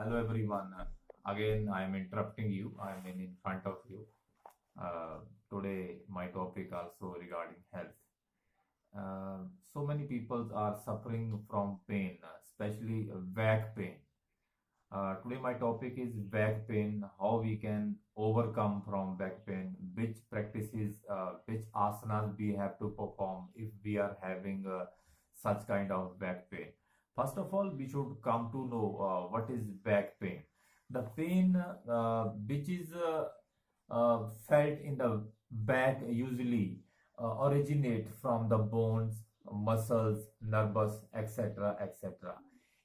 Hello everyone. Again, I am interrupting you. I am in front of you. Uh, Today, my topic also regarding health. So many people are suffering from pain, especially back pain. Today, my topic is back pain. How we can overcome from back pain. Which practices, which asanas we have to perform if we are having such kind of back pain. First of all, we should come to know what is back pain. The pain which is felt in the back usually originate from the bones, muscles, nervous, etc., etc.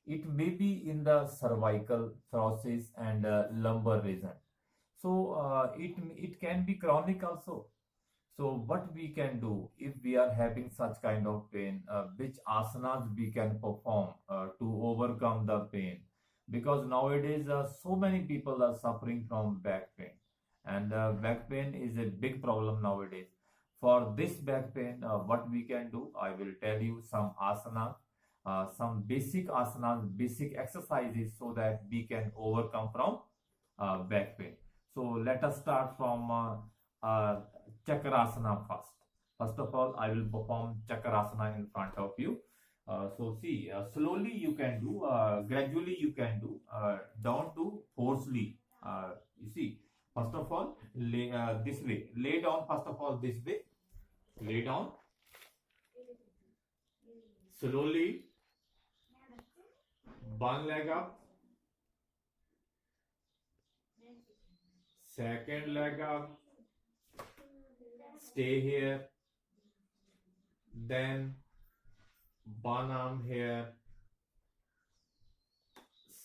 It may be in the cervical, thoracic, and lumbar region. So it can be chronic also. So what we can do if we are having such kind of pain, which asanas we can perform to overcome the pain? Because nowadays so many people are suffering from back pain, and back pain is a big problem nowadays. For this back pain, what we can do, I will tell you some asanas, some basic asanas, basic exercises so that we can overcome from back pain. So let us start from Chakrasana first. First of all, I will perform Chakrasana in front of you. So see, slowly you can do, gradually you can do, don't do forcefully. You see, first of all, lay this way, lay down first of all this way, lay down, slowly, one leg up, second leg up, stay here, then one arm here,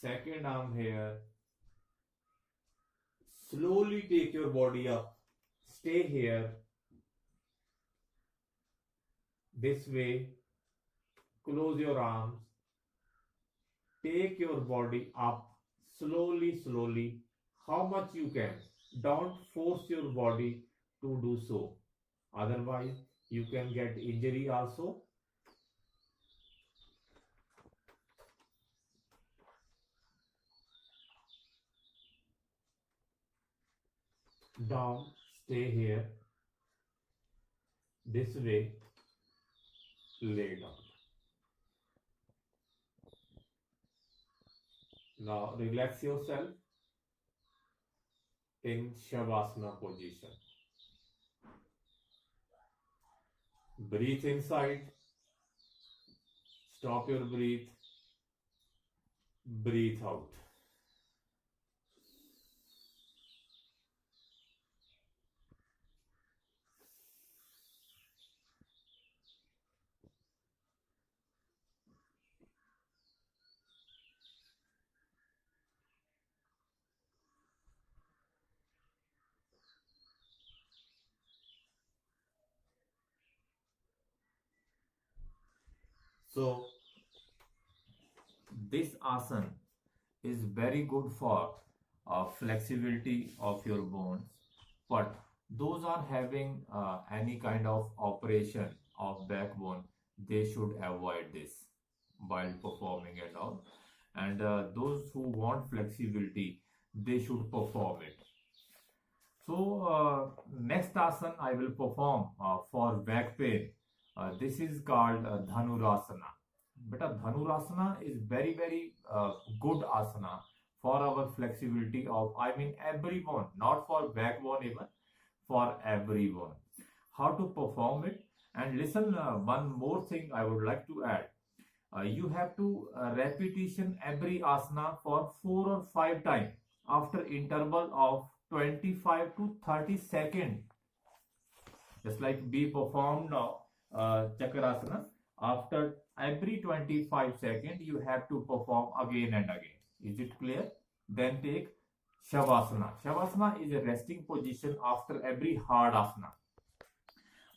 second arm here, slowly take your body up, stay here, this way, close your arms, take your body up, slowly, slowly, how much you can. Don't force your body to do so, otherwise you can get injury also. Down, stay here, this way, lay down. Now relax yourself in Shavasana position. Breathe inside, stop your breath, breathe out. So this asana is very good for flexibility of your bones, but those are having any kind of operation of backbone, they should avoid this while performing and all. And those who want flexibility, they should perform it. So next asana I will perform for back pain. This is called Dhanurasana. Beta, Dhanurasana is very good asana for our flexibility of, I mean, every bone, not for backbone even, for every bone. How to perform it? And listen, one more thing I would like to add. You have to repetition every asana for 4 or 5 times after interval of 25 to 30 seconds. Just like we performed now, Chakrasana, after every 25 seconds, you have to perform again and again. Is it clear? Then take Shavasana. Shavasana is a resting position after every hard asana.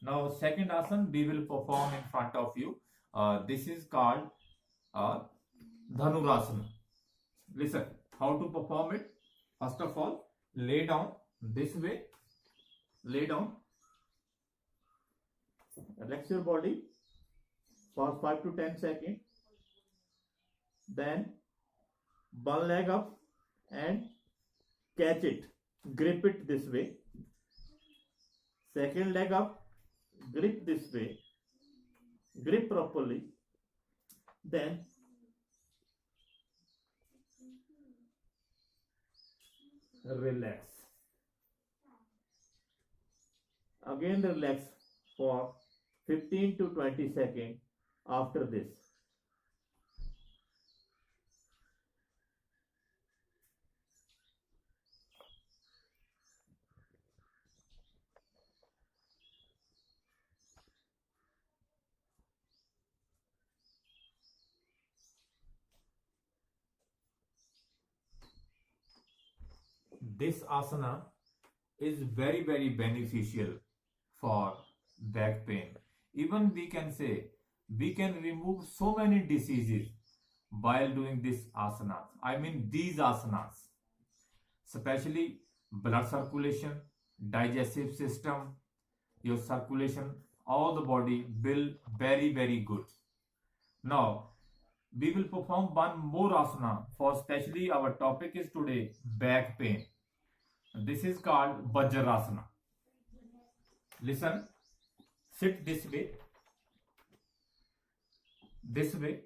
Now, second asana we will perform in front of you. This is called Dhanurasana. Listen, how to perform it? First of all, lay down this way. Lay down. Relax your body for 5 to 10 seconds. Then one leg up, and catch it, grip it this way. Second leg up, grip this way, grip properly, then relax. Again relax for 15 to 20 seconds after this. This asana is very beneficial for back pain. Even we can say we can remove so many diseases while doing this asanas. I mean these asanas, especially blood circulation, digestive system, your circulation, all the body will very good. Now we will perform one more asana for especially our topic is today back pain. This is called Vajrasana. Listen, sit this way, this way,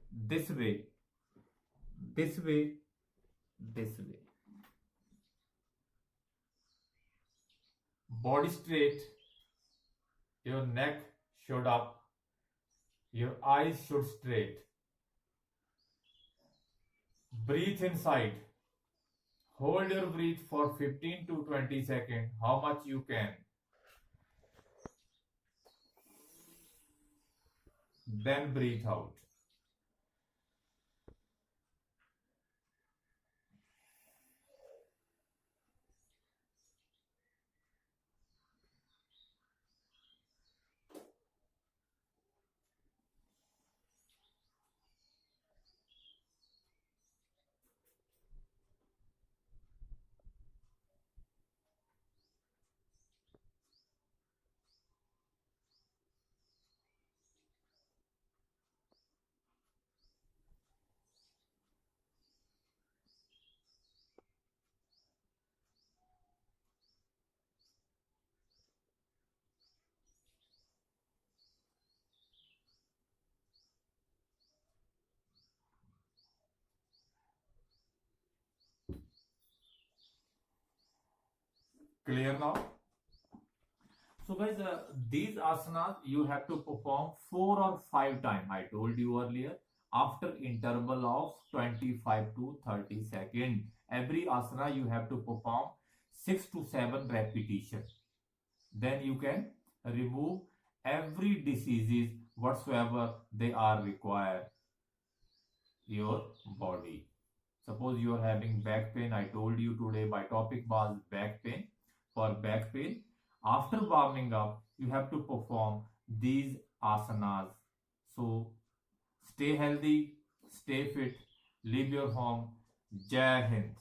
this way, this way, this way. Body straight, your neck should up, your eyes should straight. Breathe inside. Hold your breath for 15 to 20 seconds, how much you can. Then breathe out. Clear now? So guys, these asanas you have to perform 4 or 5 times. I told you earlier, after interval of 25 to 30 seconds. Every asana you have to perform 6 to 7 repetitions. Then you can remove every diseases whatsoever they are required your body. Suppose you are having back pain. I told you today my topic was back pain. For back pain, after warming up, you have to perform these asanas. So stay healthy, stay fit, leave your home. Jai Hind.